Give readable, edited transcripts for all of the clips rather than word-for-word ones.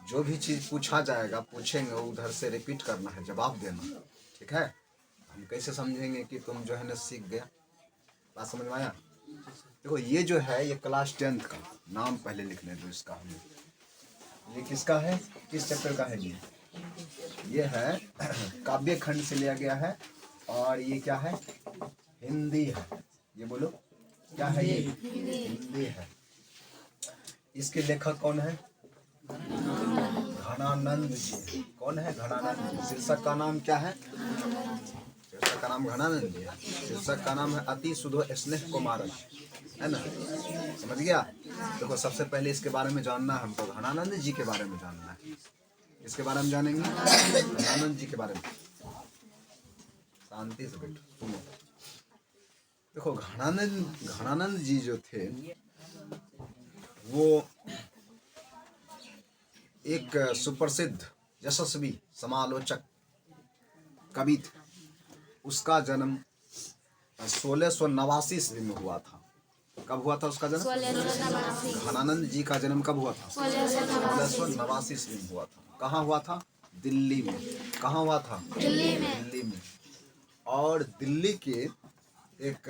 जो भी चीज़ पूछा जाएगा, पूछेंगे उधर से रिपीट करना है, जवाब देना। ठीक है? हम कैसे समझेंगे कि तुम जो है ना सीख गया? बात समझ में आया? देखो ये जो है ये क्लास 10th का नाम पहले लिखने दो इसका हमें। ये किसका है, किस चैप्टर का है ये है काव्य खंड से लिया गया है। और ये क्या है, हिंदी है। ये बोलो क्या है, ये हिंदी है। इसके लेखक कौन है, घनानंद जी। कौन है, घनानंद। शीर्षक का नाम क्या है, शीर्षक का नाम घनानंद जी है। शीर्षक का नाम है अति सुधो स्नेह कुमारक, है ना? समझ गया? देखो सबसे पहले इसके बारे में जानना है हमको, घनानंद जी के बारे में जानना है। इसके बारे में जानेंगे, घनानंद जी के बारे में। शांति से बैठो, सुनो। देखो घनानंद जी जो थे वो एक सुप्रसिद्ध यशस्वी समालोचक कवि थे। उसका जन्म 1689 ईस्वी में हुआ था। कब हुआ था उसका जन्म? घनानंद जी का जन्म कब हुआ था? 1689 ईस्वी में हुआ था। कहाँ हुआ था? दिल्ली में। कहाँ हुआ था? दिल्ली में। और दिल्ली के एक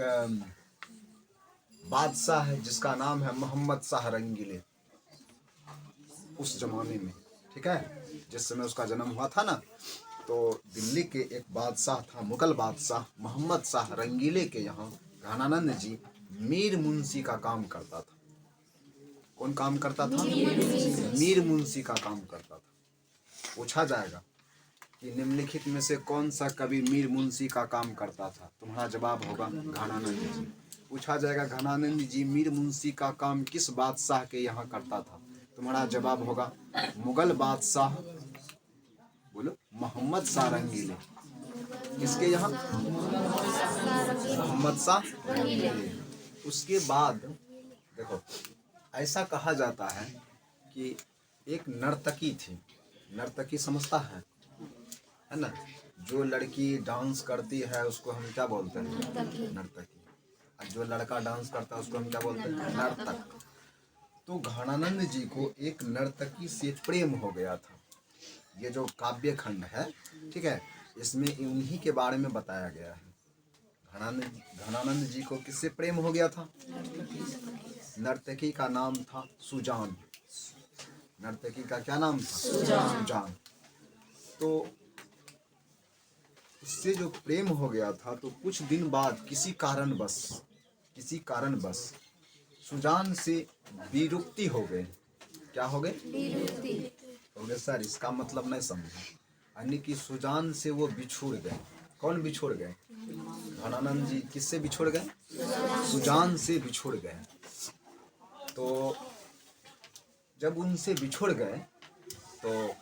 बादशाह है जिसका नाम है मोहम्मद शाह रंगीले, उस जमाने में। ठीक है? जिस समय उसका जन्म हुआ था ना, तो दिल्ली के एक बादशाह था, मुगल बादशाह मोहम्मद शाह रंगीले के यहाँ घनानंद जी मीर मुंशी का काम करता था। कौन काम करता था? मीर मुंशी का काम करता था। पूछा जाएगा कि निम्नलिखित में से कौन सा कवि मीर मुंशी का काम करता था? तुम्हारा जवाब होगा घनानंद जी। पूछा जाएगा घनानंद जी मीर मुंशी का काम किस बादशाह के यहाँ करता था? तुम्हारा जवाब होगा मुगल बादशाह, बोलो, मोहम्मद शाह रंगीले। किसके यहाँ? मोहम्मद शाह रंगीले। उसके बाद देखो ऐसा कहा जाता है कि एक नर्तकी थी। नर्तकी समझता है ना? जो लड़की डांस करती है उसको हम क्या बोलते हैं? नर्तकी। और जो लड़का डांस करता है उसको हम क्या बोलते हैं? नर्तक। तो घनानंद जी को एक नर्तकी से प्रेम हो गया था। ये जो काव्य खंड है, ठीक है, इसमें उन्हीं के बारे में बताया गया है। घनानंद जी को किससे प्रेम हो गया था? नर्तकी का नाम था सुजान। नर्तकी का क्या नाम था? सुजान। तो उससे जो प्रेम हो गया था, तो कुछ दिन बाद किसी कारणवश सुजान से विरुक्ति हो गए। क्या हो गए? हो गए। सर इसका मतलब नहीं समझे, यानी कि सुजान से वो बिछुड़ गए। कौन बिछुड़ गए? घनानंद जी किससे बिछुड़ गए? सुजान से बिछुड़ गए। तो जब उनसे बिछुड़ गए तो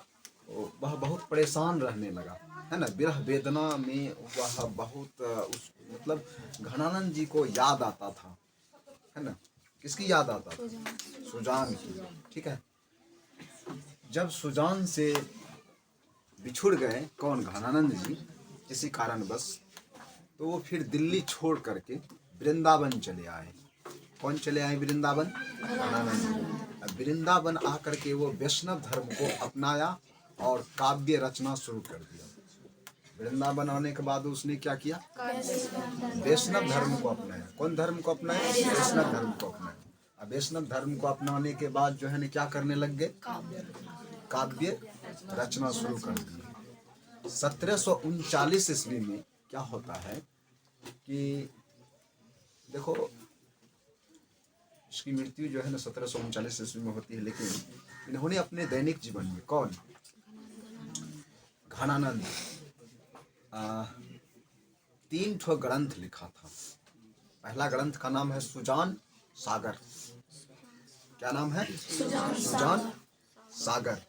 वह बहुत परेशान रहने लगा, है ना? विरह वेदना में वह बहुत मतलब घनानंद जी को याद आता था, है ना? किसकी याद आता था? सुजान की। ठीक है? जब सुजान से बिछुड़ गए कौन? घनानंद जी, किसी कारणवश, तो वो फिर दिल्ली छोड़ करके वृंदावन चले आए। कौन चले आए वृंदावन? घनानंद जी। वृंदावन आकर के वो वैष्णव धर्म को अपनाया और काव्य रचना शुरू कर दिया। वृंदावन आने के बाद उसने क्या किया? वैष्णव धर्म को अपनाया। कौन धर्म को अपनाया? वैष्णव धर्म को अपनाया। अब वैष्णव धर्म को अपनाने के बाद जो है ना क्या करने लग गए? काव्य रचना शुरू कर दी। 1739 ईस्वी में क्या होता है कि देखो इसकी मृत्यु जो है ना 1739 ईस्वी में होती है, लेकिन इन्होंने अपने दैनिक जीवन में, कौन? घनानंद 3 ठो ग्रंथ लिखा था। पहला ग्रंथ का नाम है सुजान सागर। क्या नाम है? सुजान सागर।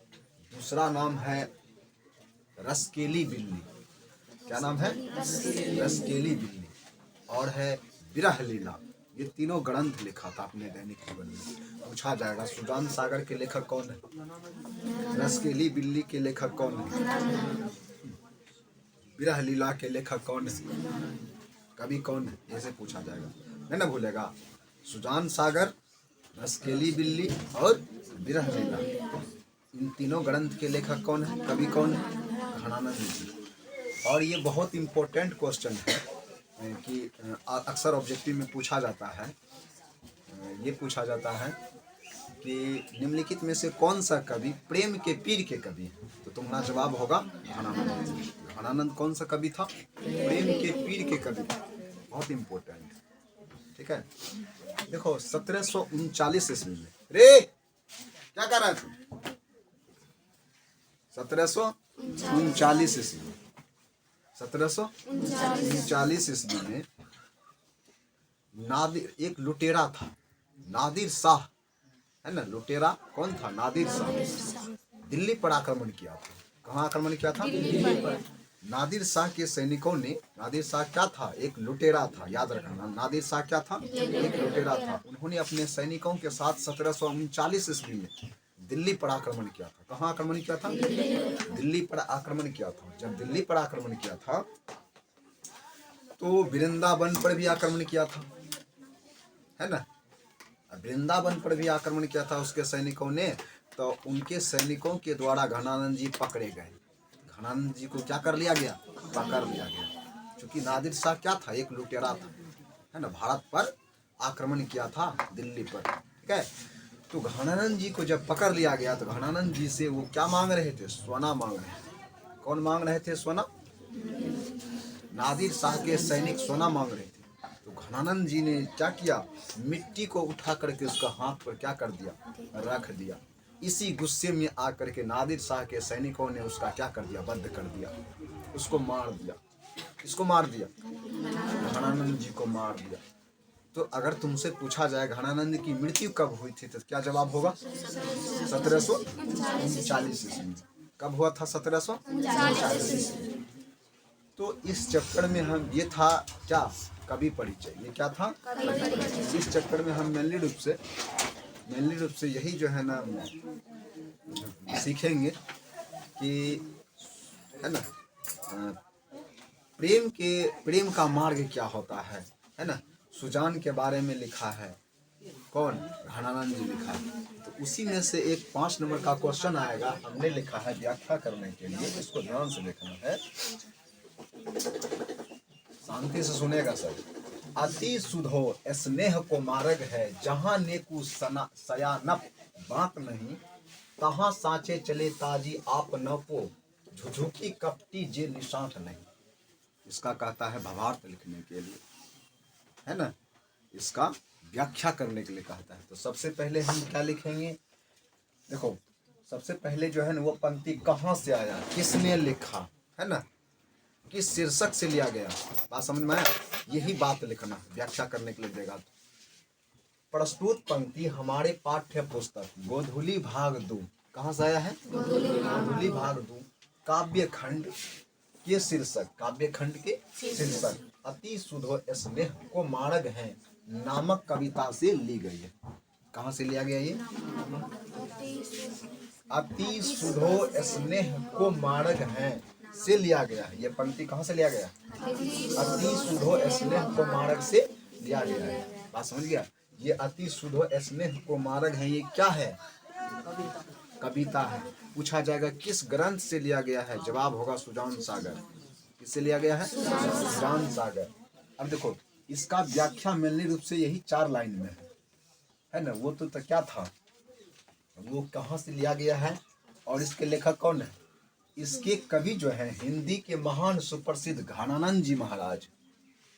दूसरा नाम है रसकेली बिल्ली। क्या नाम है? रसकेली बिल्ली। और है विरह लीला। ये तीनों ग्रंथ लिखा था अपने दैनिक जीवन में। पूछा जाएगा सुजान सागर के लेखक कौन है? रसकेली बिल्ली के लेखक कौन है? विरह लीला के लेखक कौन है? कवि कौन है? ऐसे पूछा जाएगा, नहीं ना भूलेगा। सुजान सागर, रसकेली बिल्ली और विरह लीला। इन तीनों ग्रंथ के लेखक कौन है, कवि कौन है? घनानंद जी। और ये बहुत इम्पोर्टेंट क्वेश्चन है कि अक्सर ऑब्जेक्टिव में पूछा जाता है। ये पूछा जाता है कि निम्नलिखित में से कौन सा कवि प्रेम के पीर के कवि है? तो तुम्हारा जवाब होगा घनानंद। घनानंद कौन सा कवि था? प्रेम के पीर के कवि। बहुत इम्पोर्टेंट, ठीक है। देखो 1739 ईस्वी में, रे क्या कर रहा है तू? 1739 ईस्वी में, 1739 ईस्वी में नादिर एक लुटेरा था, नादिर शाह, है ना। लुटेरा कौन था? नादिर शाह। दिल्ली पर आक्रमण किया था। कहाँ आक्रमण किया था? दिल्ली पर। नादिर शाह के सैनिकों ने, नादिर शाह क्या था? एक लुटेरा था, याद रखना। नादिर शाह क्या था? एक लुटेरा था। उन्होंने अपने सैनिकों के साथ 1739 ईस्वी में दिल्ली पर आक्रमण किया था। कहाँ आक्रमण किया था? दिल्ली पर आक्रमण किया था। जब दिल्ली पर आक्रमण किया था तो वृंदावन पर भी आक्रमण किया था, है ना। वृंदावन पर भी आक्रमण किया था उसके सैनिकों ने। तो उनके सैनिकों के द्वारा घनानंद जी पकड़े गए। घनानंद जी को क्या कर लिया गया? पकड़ लिया गया। क्योंकि नादिर शाह क्या था? एक लुटेरा था, है ना। भारत पर आक्रमण किया था, दिल्ली पर, ठीक है। तो घनानंद जी को जब पकड़ लिया गया तो घनानंद जी से वो क्या मांग रहे थे? सोना मांग रहे थे। कौन मांग रहे थे सोना? नादिर शाह के सैनिक सोना मांग रहे थे। तो घनानंद जी ने क्या किया? मिट्टी को उठा करके उसका हाथ पर क्या कर दिया? रख दिया। इसी गुस्से में आकर के नादिर शाह के सैनिकों ने उसका क्या कर दिया? बंद कर दिया, उसको मार दिया। किसको मार दिया? घनानंद जी को मार दिया। तो अगर तुमसे पूछा जाए घनानंद की मृत्यु कब हुई थी तो क्या जवाब होगा? 1739 ईस्वी। कब हुआ था? 1739। तो इस चक्कर में हम, ये था क्या? कवि परिचय। ये क्या था? इस चक्कर में हम मेनली रूप से यही जो है ना सीखेंगे कि, है ना, प्रेम का मार्ग क्या होता है ना। सुजान के बारे में लिखा है, कौन? घनानंद जी लिखा है। तो उसी में से एक 5 नंबर का क्वेश्चन आएगा, हमने लिखा है व्याख्या करने के लिए। इसको ध्यान से देखना है, शांति से सुनेगा सर। अति सुधो स्नेह को मार्ग है, जहाँ नेकू सयानप बात नहीं, तहाँ साचे चले ताजी आप न पो, झुझुकी कपटी जे निशांत नहीं। इसका कहता है भावार्थ लिखने के लिए, है ना, इसका व्याख्या करने के लिए कहता है। तो सबसे पहले हम क्या लिखेंगे? देखो सबसे पहले जो है ना वो पंक्ति कहाँ से आया, किसने लिखा, है ना, किस शीर्षक से लिया गया, बात समझ में आया? यही बात लिखना व्याख्या करने के लिए देगा। प्रस्तुत पंक्ति हमारे पाठ्य पुस्तक गोधूली भाग 2, कहाँ से आया है? गोधूली भाग 2 काव्य खंड के शीर्षक, काव्य खंड के शीर्षक अति सुधो स्नेह को मार्ग है नामक कविता से ली गई है। कहाँ से लिया गया ये? अति सुधो स्नेह को मार्ग है से लिया गया है। ये पंक्ति कहाँ से लिया गया? अति सुधो स्नेह को मार्ग से लिया गया है। बात समझ गया? ये अति सुधो स्नेह को मार्ग है, ये क्या है? कविता है। पूछा जाएगा किस ग्रंथ से लिया गया है? जवाब होगा सुजान सागर। किससे लिया गया है? सुजान सागर। अब देखो इसका व्याख्या मेनली रूप से यही 4 लाइन में है ना। वो तो क्या था, वो कहाँ से लिया गया है और इसके लेखक कौन है? इसके कवि जो है हिंदी के महान सुप्रसिद्ध घनानंद जी महाराज।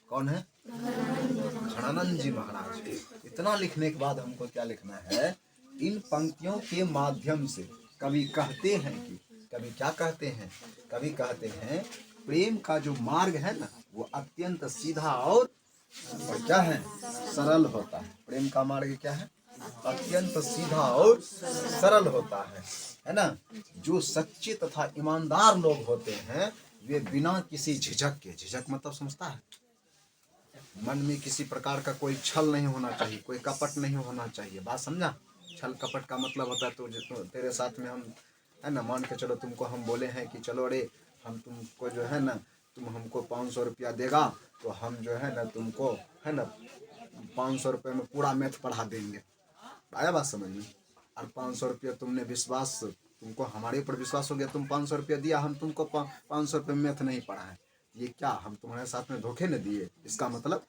कौन है? घनानंद जी महाराज। इतना लिखने के बाद हमको क्या लिखना है? इन पंक्तियों के माध्यम से कवि कहते हैं कि, कवि क्या कहते हैं? कवि कहते हैं प्रेम का जो मार्ग है ना वो अत्यंत सीधा और क्या है? सरल होता है। प्रेम का मार्ग क्या है? अत्यंत सीधा और सरल होता है ना। जो सच्चे तथा ईमानदार लोग होते हैं वे बिना किसी झिझक के, झिझक मतलब समझता है, मन में किसी प्रकार का कोई छल नहीं होना चाहिए, कोई कपट नहीं होना चाहिए। बात समझा? छल कपट का मतलब होता है तो तेरे साथ में हम, है ना, मान के चलो तुमको हम बोले हैं कि चलो अरे हम तुमको जो है ना, तुम हमको 500 रुपया देगा तो हम जो है ना तुमको, है ना, 500 रुपये में पूरा मैथ पढ़ा देंगे। आया बात समझ में? और 500 रुपया तुमने विश्वास तुमको हमारे ऊपर विश्वास हो गया, तुम 500 रुपया दिया, हम तुमको 500 रुपये मैथ नहीं पढ़ाएं, ये क्या हम तुम्हारे साथ में धोखे न दिए? इसका मतलब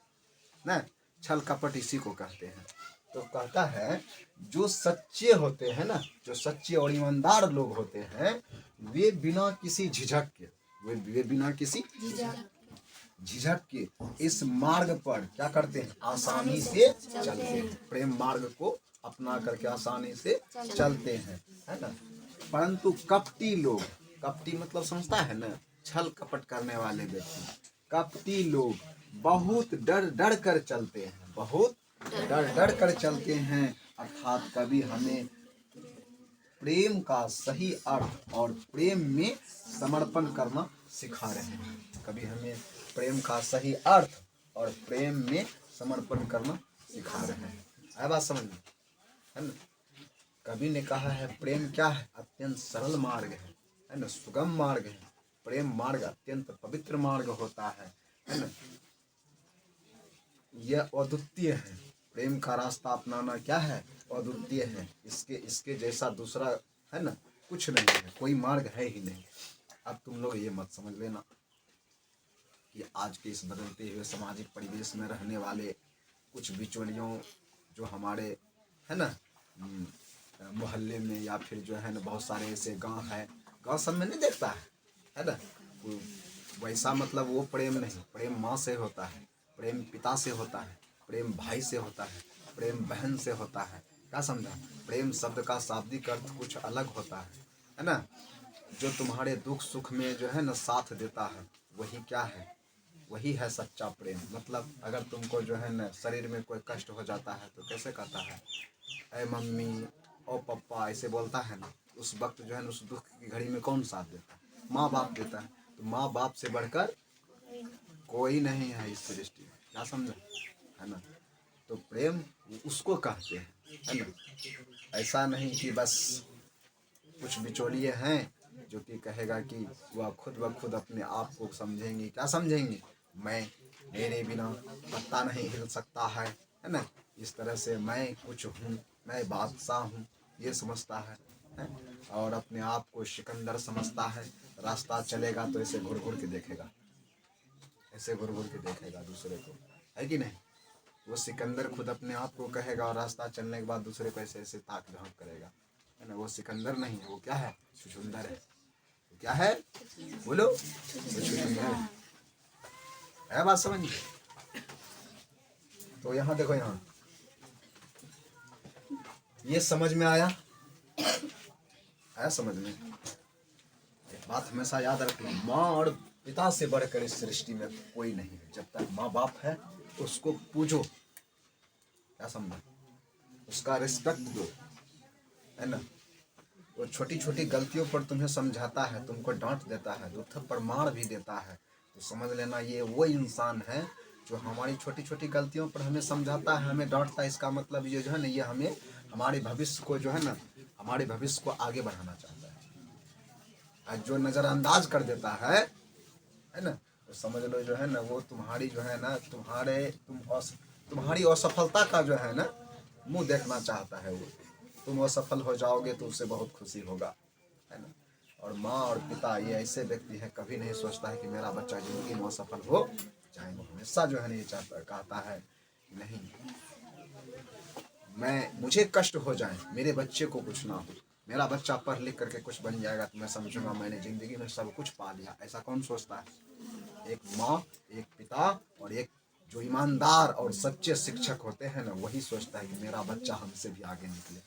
ना छल कपट इसी को कहते हैं। तो कहता है जो सच्चे होते हैं ना, जो सच्चे और ईमानदार लोग होते हैं, वे बिना किसी झिझक के, वे बिना किसी झिझक के इस मार्ग पर क्या करते हैं? आसानी से चलते हैं। प्रेम मार्ग को अपना करके आसानी से चलते हैं, है ना। परंतु कपटी लोग, कपटी मतलब समझता है ना, छल कपट करने वाले व्यक्ति, कपटी लोग बहुत डर डर कर चलते हैं, बहुत डर डर कर चलते हैं। अर्थात कभी हमें प्रेम का सही अर्थ और प्रेम में समर्पण करना सिखा रहे हैं। कभी हमें प्रेम का सही अर्थ और प्रेम में समर्पण करना सिखा रहे हैं। है बात समझ में, है ना। कवि ने कहा है प्रेम क्या है? अत्यंत सरल मार्ग है ना, सुगम मार्ग है। प्रेम मार्ग अत्यंत पवित्र मार्ग होता है ना। यह अद्वितीय है। प्रेम का रास्ता अपनाना क्या है? अद्वितीय है। इसके जैसा दूसरा है ना कुछ नहीं है, कोई मार्ग है ही नहीं। अब तुम लोग ये मत समझ लेना कि आज के इस बदलते हुए सामाजिक परिवेश में रहने वाले कुछ बिचौलियों जो हमारे है ना मोहल्ले में या फिर जो है ना बहुत सारे ऐसे गांव है, गांव सब में नहीं देखता है ना, वैसा मतलब वो प्रेम नहीं। प्रेम माँ से होता है, प्रेम पिता से होता है, प्रेम भाई से होता है, प्रेम बहन से होता है। क्या समझा? प्रेम शब्द का शाब्दिक अर्थ कुछ अलग होता है ना। जो तुम्हारे दुख सुख में जो है ना साथ देता है, वही क्या है? वही है सच्चा प्रेम। मतलब अगर तुमको जो है ना शरीर में कोई कष्ट हो जाता है तो कैसे कहता है? ऐ मम्मी ओ पापा ऐसे बोलता है ना। उस वक्त जो है ना उस दुख की घड़ी में कौन साथ देता है? माँ बाप देता है। तो माँ बाप से बढ़कर कोई नहीं है इस सृष्टि में। क्या समझा? है ना। तो प्रेम उसको कहते हैं, है ना। ऐसा नहीं कि बस कुछ बिचौलिए हैं जो कि कहेगा कि वह खुद ब खुद अपने आप को समझेंगे। क्या समझेंगे? मेरे बिना पत्ता नहीं हिल सकता है ना। इस तरह से मैं कुछ हूँ, मैं बादशाह हूँ, ये समझता है? और अपने आप को सिकंदर समझता है। रास्ता चलेगा तो ऐसे घुर घुर के देखेगा, ऐसे घुर घुर के देखेगा दूसरे को, है कि नहीं। वो सिकंदर खुद अपने आप को कहेगा और रास्ता चलने के बाद दूसरे को ऐसे ऐसे ताक झांक करेगा, है ना। वो सिकंदर नहीं है, वो क्या है? छुछुंदर है। वो क्या है? बोलो। वो छुछुंदर है। बात समझ? तो यहाँ देखो, यहाँ ये समझ में आया? समझ में? एक बात हमेशा याद रखना, माँ और पिता से बढ़कर इस सृष्टि में कोई नहीं है। जब तक माँ बाप है तो उसको पूजो। क्या समझा? उसका रिस्पेक्ट दो, है ना। वो छोटी छोटी गलतियों पर तुम्हें समझाता है, तुमको डांट देता है, दो थप्पड़ मार भी देता है, तो समझ लेना ये वो इंसान है जो हमारी छोटी छोटी गलतियों पर हमें समझाता है, हमें डांटता है। इसका मतलब ये जो है ना, ये हमें हमारे भविष्य को जो है ना, हमारे भविष्य को आगे बढ़ाना चाहता है। जो नज़रअंदाज कर देता है ना, तो समझ लो जो है ना वो तुम्हारी जो है ना तुम्हारी असफलता का जो है ना मुंह देखना चाहता है। वो तुम असफल हो जाओगे तो उसे बहुत खुशी होगा, है ना। और माँ और पिता ये ऐसे व्यक्ति हैं, कभी नहीं सोचता है कि मेरा बच्चा जिंदगी में असफल हो जाए। वो हमेशा जो है ना ये कहता है नहीं, मुझे कष्ट हो जाए, मेरे बच्चे को कुछ ना हो, मेरा बच्चा पढ़ लिख करके कुछ बन जाएगा तो मैं समझूंगा मैंने जिंदगी में सब कुछ पा लिया। ऐसा कौन सोचता है? एक माँ, एक पिता और एक जो ईमानदार और सच्चे शिक्षक होते हैं ना, वही सोचता है कि मेरा बच्चा हमसे भी आगे निकले।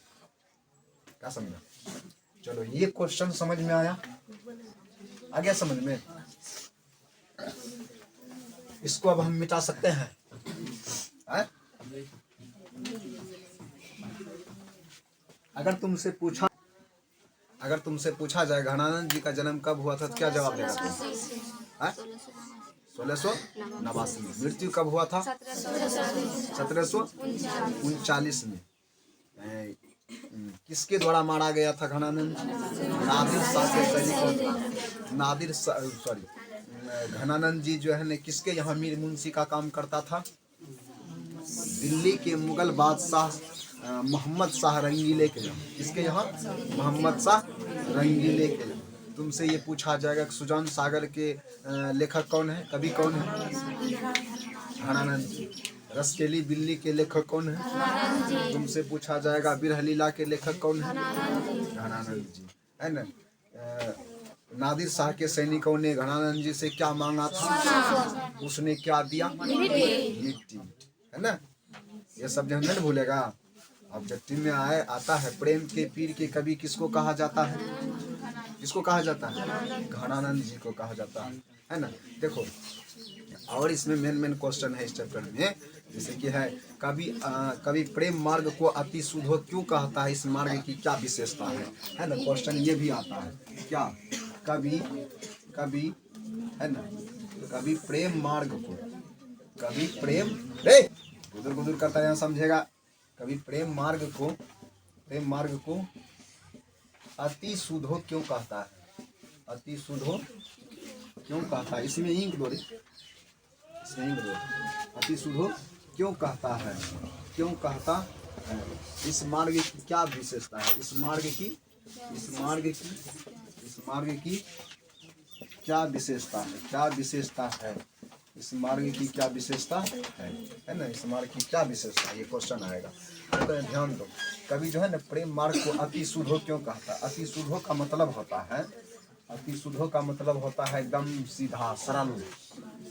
क्या समझा? चलो, ये क्वेश्चन समझ में आया? आ गया समझ में? इसको अब हम मिटा सकते हैं, है? अगर तुमसे पूछा जाए घनानंद जी का जन्म कब हुआ था तो क्या जवाब देगा तुम? 1689 में। मृत्यु कब हुआ था? 1739 में। किसके द्वारा मारा गया था घनानंद? नादिर शाह के सैनिक। घनानंद जी जो है ना किसके यहाँ मीर मुंशी का काम करता था? दिल्ली के मुगल बादशाह मोहम्मद शाह रंगीले के यहाँ। किसके यहाँ? मोहम्मद शाह रंगीले के। तुमसे ये पूछा जाएगा कि सुजान सागर के लेखक कौन है, कवि कौन है? घनानंद जी। रसकेली बिल्ली के लेखक कौन है? तुमसे पूछा जाएगा बिरह लीला के लेखक कौन है? घनानंद जी, है ना। नादिर शाह के सैनिकों ने घनानंद जी से क्या मांगा था? उसने क्या दिया? मिट्टी, है ना। ये सब जो नहीं भूलेगा। अब जब टीम में आता है प्रेम के पीर के कवि किसको कहा जाता है? किसको कहा जाता है? घनानंद जी को कहा जाता है ना। देखो, और इसमें मेन क्वेश्चन है इस चैप्टर में, जैसे कि है कवि प्रेम मार्ग को अति शुद्धो क्यों कहता है? इस मार्ग की क्या विशेषता है ना। क्वेश्चन ये भी आता है, क्या कवि है ना, कवि प्रेम मार्ग को, कवि प्रेम गुदुर गुदुर करता है, यहाँ समझेगा। कवि प्रेम मार्ग को अति शुद्धो क्यों कहता है? अति शुद्धो क्यों कहता है? इसमें इंक दो, अति शुद्धो क्यों कहता है? क्यों कहता है? इस मार्ग की क्या विशेषता है? इस मार्ग की क्या विशेषता है? क्या विशेषता है? इस मार्ग की क्या विशेषता है ना। इस मार्ग की क्या विशेषता है, ये क्वेश्चन आएगा। तो ध्यान दो, कवि जो है ना प्रेम मार्ग को अति शुद्धो क्यों कहता है? अति शुद्धो का मतलब होता है, अति शुद्धो का मतलब होता है एकदम सीधा सरल,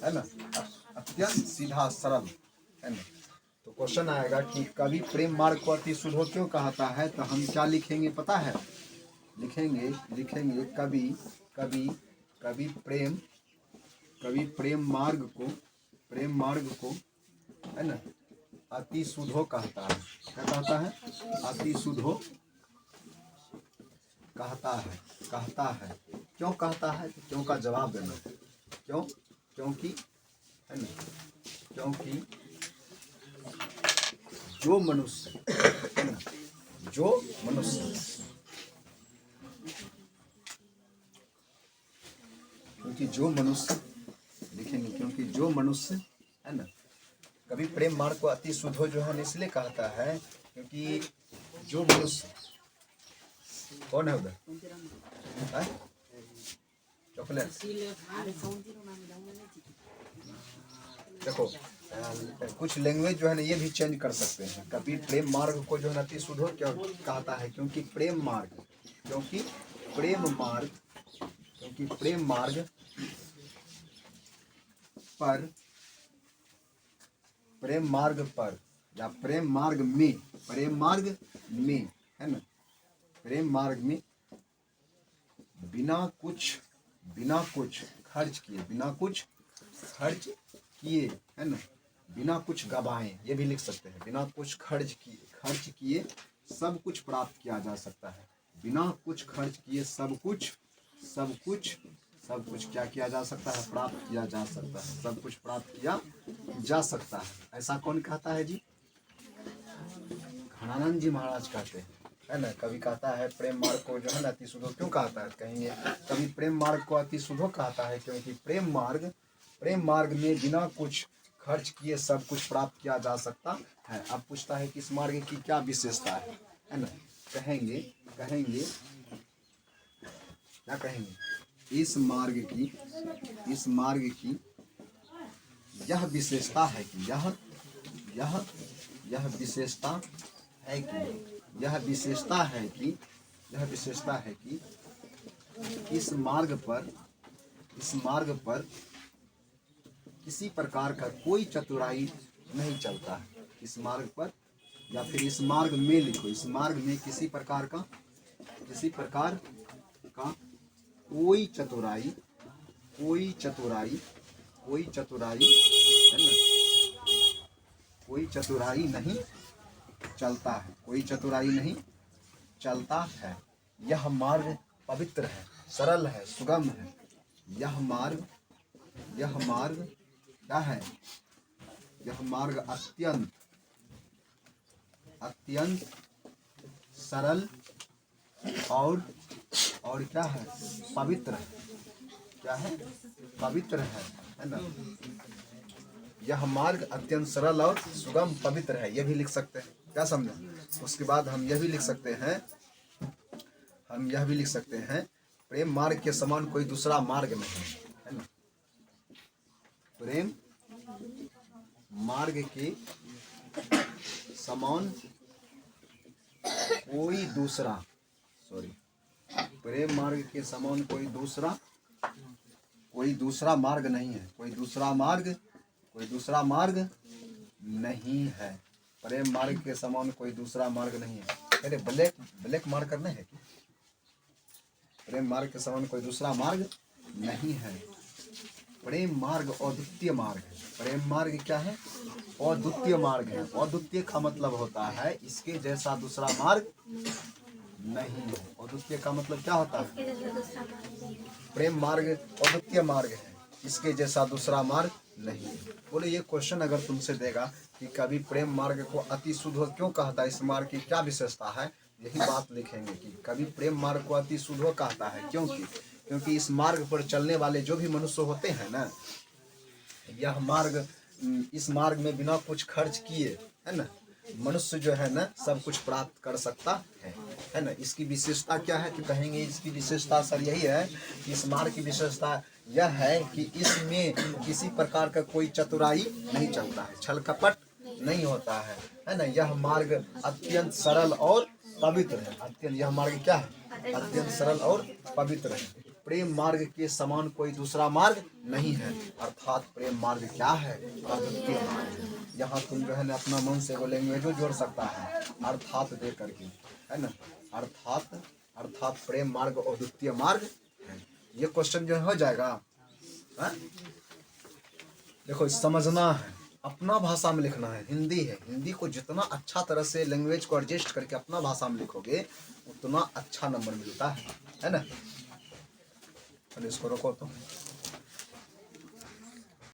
है ना, अत्यंत सीधा सरल, है ना। तो क्वेश्चन आएगा कि कवि प्रेम मार्ग को अति शुद्धो क्यों कहता है, तो हम क्या लिखेंगे पता है? लिखेंगे कवि प्रेम मार्ग को है ना अति शुद्धो कहता है। क्या कहता है? अति शुद्धो कहता है। क्यों कहता है? क्यों का जवाब देना। क्योंकि है ना, क्योंकि जो मनुष्य लिखेंगे, क्योंकि जो मनुष्य है ना, कभी प्रेम मार्ग को अति शुद्धो जो है इसलिए कहता है क्योंकि जो मनुष्य, कौन है उधर? चॉकलेट। देखो, कुछ लैंग्वेज जो है ना ये भी चेंज कर सकते हैं। कभी प्रेम मार्ग को जो है अति शुद्धो क्यों कहता है? क्योंकि प्रेम मार्ग पर या प्रेम मार्ग में है ना, प्रेम मार्ग में बिना कुछ खर्च किए है ना, बिना कुछ गवाए, ये भी लिख सकते हैं। बिना कुछ खर्च किए सब कुछ प्राप्त किया जा सकता है। बिना कुछ खर्च किए सब कुछ क्या किया जा सकता है? प्राप्त किया जा सकता है। सब कुछ प्राप्त किया जा सकता है। ऐसा कौन कहता है जी? घनानंद जी महाराज कहते हैं, है ना। कवि कहता है प्रेम मार्ग को जो है ना अति शुद्धो क्यों कहता है? कहेंगे कवि प्रेम मार्ग को अति शुद्धो कहता है क्योंकि प्रेम मार्ग में बिना कुछ खर्च किए सब कुछ प्राप्त किया जा सकता है। अब पूछता है कि इस मार्ग की क्या विशेषता है ना। कहेंगे क्या कहेंगे? इस मार्ग की यह विशेषता है कि यह विशेषता है कि इस मार्ग पर किसी प्रकार का कोई चतुराई नहीं चलता है। इस मार्ग पर, या फिर इस मार्ग में लिखो, इस मार्ग में किसी प्रकार का कोई चतुराई है ना, कोई चतुराई नहीं चलता है। कोई चतुराई नहीं चलता है। यह मार्ग पवित्र है, सरल है, सुगम है। यह मार्ग क्या है? यह मार्ग अत्यंत सरल और क्या है? पवित्र है। क्या है? पवित्र है ना। यह मार्ग अत्यंत सरल और सुगम पवित्र है, ये भी लिख सकते हैं। क्या समझे? उसके बाद हम यह भी लिख सकते हैं, हम यह भी लिख सकते हैं, प्रेम मार्ग के समान कोई दूसरा मार्ग नहीं है ना। प्रेम मार्ग के समान कोई दूसरा, प्रेम मार्ग के समान कोई दूसरा मार्ग नहीं है। कोई दूसरा मार्ग नहीं है। प्रेम मार्ग के समान कोई दूसरा मार्ग नहीं है। अरे ब्लैक मार्ग करना है। प्रेम मार्ग के समान कोई दूसरा मार्ग नहीं है। प्रेम मार्ग अद्वितीय मार्ग है। प्रेम मार्ग क्या है? अद्वितीय मार्ग है। अद्वितीय का मतलब होता है इसके जैसा दूसरा मार्ग नहीं है। अद्वितीय का मतलब क्या होता है? प्रेम मार्ग अद्वितीय मार्ग है, इसके जैसा दूसरा मार्ग नहीं है। बोले ये क्वेश्चन अगर तुमसे देगा कि कभी प्रेम मार्ग को अति शुद्ध क्यों कहता है, इस मार्ग की क्या विशेषता है, यही बात लिखेंगे कि कभी प्रेम मार्ग को अति शुद्ध कहता है। क्योंकि इस मार्ग पर चलने वाले जो भी मनुष्य होते हैं ना, यह मार्ग, इस मार्ग में बिना कुछ खर्च किए, है ना, मनुष्य जो है ना सब कुछ प्राप्त कर सकता है ना। इसकी विशेषता क्या है तो कहेंगे इसकी विशेषता सर यही है कि इस मार्ग की विशेषता यह है कि इसमें किसी प्रकार का कोई चतुराई नहीं चलता है, छल कपट नहीं होता है ना। यह मार्ग अत्यंत सरल और पवित्र है। यह मार्ग क्या है? अत्यंत सरल और पवित्र है। प्रेम मार्ग के समान कोई दूसरा मार्ग नहीं है। अर्थात प्रेम मार्ग क्या है? अद्वितीय मार्ग है। यहाँ तुम जो है ना अपना मन से वो लैंग्वेजो जोड़ सकता है अर्थात दे करके, है ना। अर्थात प्रेम मार्ग अद्वितीय मार्ग है। ये क्वेश्चन जो हो जाएगा, है? देखो समझना है, अपना भाषा में लिखना है। हिंदी है, हिंदी को जितना अच्छा तरह से लैंग्वेज को एडजस्ट करके अपना भाषा में लिखोगे उतना अच्छा नंबर मिलता है ना। इसको रोको तो।